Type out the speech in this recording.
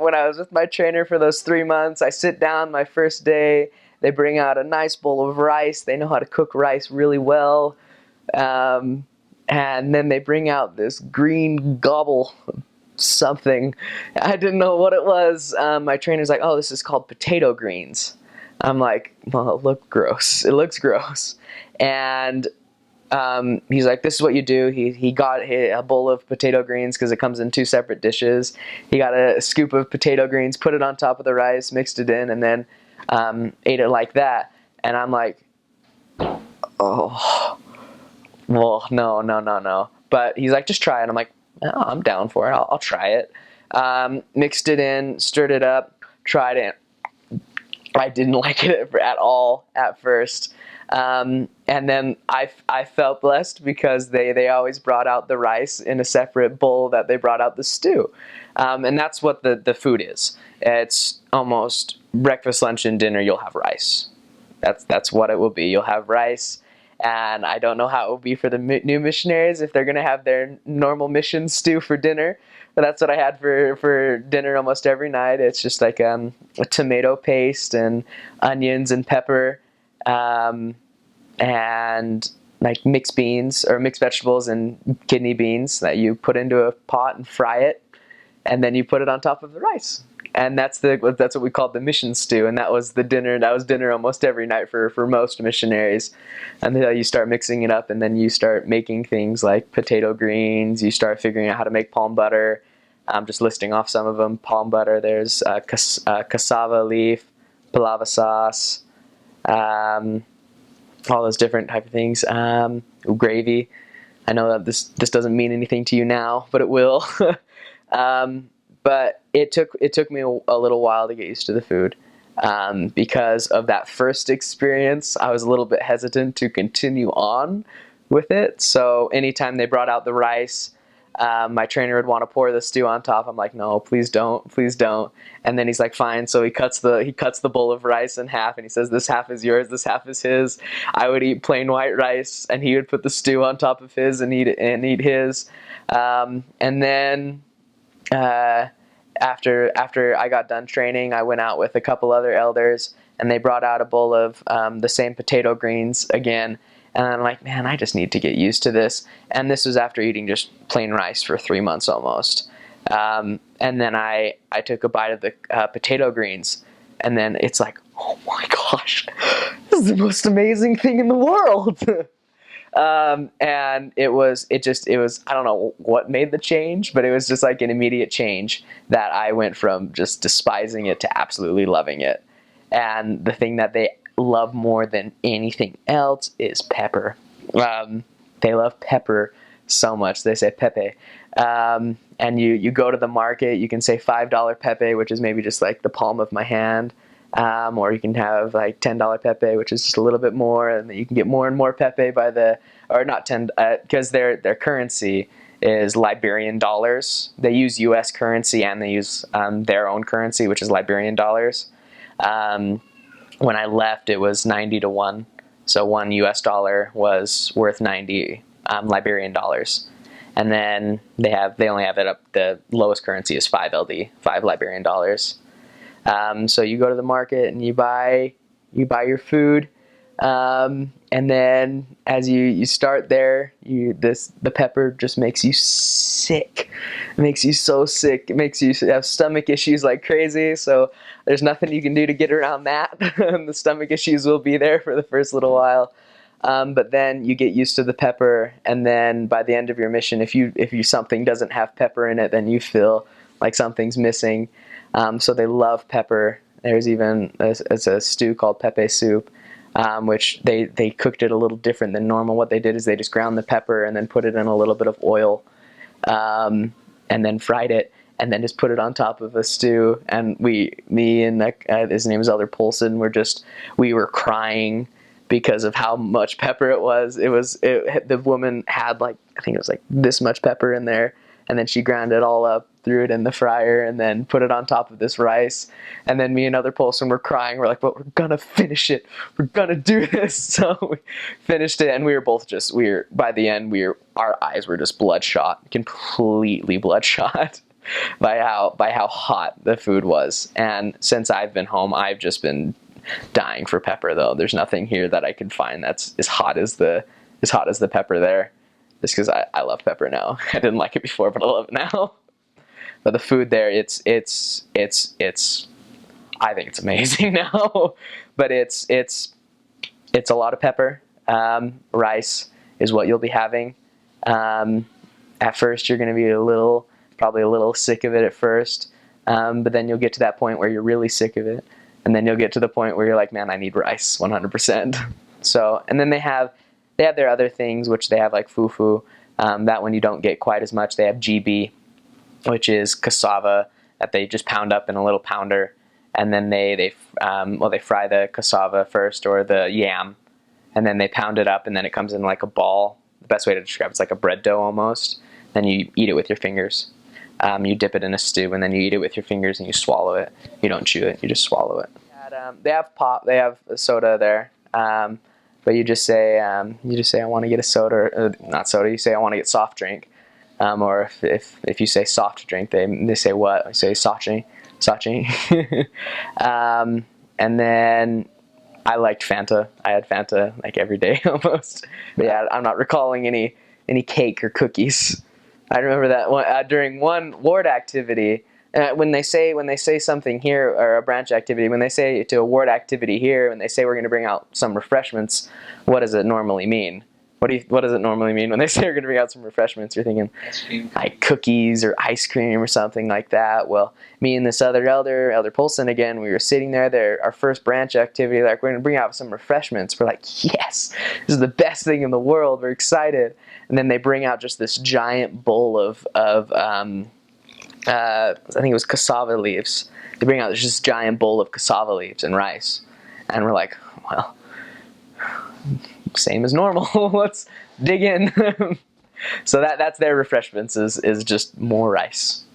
when I was with my trainer for those 3 months, I sit down my first day. They bring out a nice bowl of rice. They know how to cook rice really well. And then they bring out this green gobble something. I didn't know what it was. My trainer's like, oh, this is called potato greens. I'm like, well, it looks gross. It looks gross. And he's like, this is what you do. He got a bowl of potato greens because it comes in 2 separate dishes. He got a scoop of potato greens, put it on top of the rice, mixed it in, and then ate it like that. And I'm like, oh, well, no. But he's like, just try it. I'm like, oh, I'm down for it. I'll try it. Mixed it in, stirred it up, tried it. I didn't like it at all at first. And then I felt blessed because they always brought out the rice in a separate bowl that they brought out the stew. And that's what the food is. It's almost breakfast, lunch, and dinner, you'll have rice. That's what it will be. You'll have rice. And I don't know how it will be for the new missionaries if they're going to have their normal mission stew for dinner. But that's what I had for dinner almost every night. It's just like a tomato paste and onions and pepper. And like mixed beans or mixed vegetables and kidney beans that you put into a pot and fry it, and then you put it on top of the rice. And that's what we called the mission stew, and that was the dinner. That was dinner almost every night for most missionaries. Until you start mixing it up, and then you start making things like potato greens. You start figuring out how to make palm butter. I'm just listing off some of them. Palm butter. There's cassava leaf, palava sauce. All those different type of things. Gravy. I know that this doesn't mean anything to you now, but it will. But it took me a little while to get used to the food. Because of that first experience, I was a little bit hesitant to continue on with it. So anytime they brought out the rice, my trainer would want to pour the stew on top. I'm like, no, please don't. And then he's like, fine. So he cuts the bowl of rice in half, and he says, this half is yours, this half is his. I would eat plain white rice, and he would put the stew on top of his and eat his. And then after I got done training, I went out with a couple other elders, and they brought out a bowl of the same potato greens again. And I'm like, man, I just need to get used to this. And this was after eating just plain rice for 3 months almost. And then I took a bite of the potato greens, and then it's like, oh my gosh, this is the most amazing thing in the world. And it was, I don't know what made the change, but it was just like an immediate change that I went from just despising it to absolutely loving it. And the thing that they love more than anything else is pepper. They love pepper so much. They say pepe. And you go to the market, you can say $5 pepe, which is maybe just like the palm of my hand. Or you can have like $10 pepe, which is just a little bit more, and you can get more and more pepe because their currency is Liberian dollars. They use U.S. currency, and they use their own currency, which is Liberian dollars. When I left, it was 90-1, so one U.S. dollar was worth 90 Liberian dollars. And then they only have it up. The lowest currency is 5 LD, 5 Liberian dollars. So you go to the market and you buy your food, and then as you start there, the pepper just makes you sick. It makes you so sick. It makes you have stomach issues like crazy. So there's nothing you can do to get around that. The stomach issues will be there for the first little while. But then you get used to the pepper, and then by the end of your mission, if something doesn't have pepper in it, then you feel like something's missing. So they love pepper. There's even it's a stew called pepe soup, which they cooked it a little different than normal. What they did is they just ground the pepper and then put it in a little bit of oil, and then fried it, and then just put it on top of a stew. And me and his name is Elder Polson, we were crying because of how much pepper it was. The woman had I think it was like this much pepper in there, and then she ground it all up, threw it in the fryer, and then put it on top of this rice. And then me and Elder Polson were crying. We're like, but we're gonna finish it. We're gonna do this. So we finished it, and we were both by the end, our eyes were just bloodshot, completely bloodshot. by how hot the food was. And since I've been home, I've just been dying for pepper, though. There's nothing here that I can find that's as hot as the pepper there. Just because I love pepper now. I didn't like it before, but I love it now. But the food there, it's I think it's amazing now. But it's a lot of pepper. Rice is what you'll be having. At first, you're going to be probably a little sick of it at first, but then you'll get to that point where you're really sick of it, and then you'll get to the point where you're like, man, I need rice 100%. So, and then they have their other things, which they have like fufu. That one you don't get quite as much. They have GB, which is cassava that they just pound up in a little pounder, and then they fry the cassava first, or the yam, and then they pound it up, and then it comes in like a ball. The best way to describe it's like a bread dough almost. Then you eat it with your fingers. You dip it in a stew, and then you eat it with your fingers, and you swallow it. You don't chew it; you just swallow it. They have pop. They have soda there, but you just say I want to get a soda, or not soda. You say I want to get soft drink, or if you say soft drink, they say what? I say soft drink. And then I liked Fanta. I had Fanta like every day almost. But yeah, I'm not recalling any cake or cookies. I remember that during one ward activity, when they say something here, or a branch activity, when they say to a ward activity here, when they say we're going to bring out some refreshments, what does it normally mean? What does it normally mean when they say we're going to bring out some refreshments? You're thinking like cookies or ice cream or something like that. Well, me and this other Elder Polson, again, we were sitting there, our first branch activity, like, we're going to bring out some refreshments. We're like, yes, this is the best thing in the world. We're excited. And then they bring out just this giant bowl of I think it was cassava leaves. They bring out this giant bowl of cassava leaves and rice. And we're like, well, same as normal. Let's dig in. So that's their refreshments is just more rice.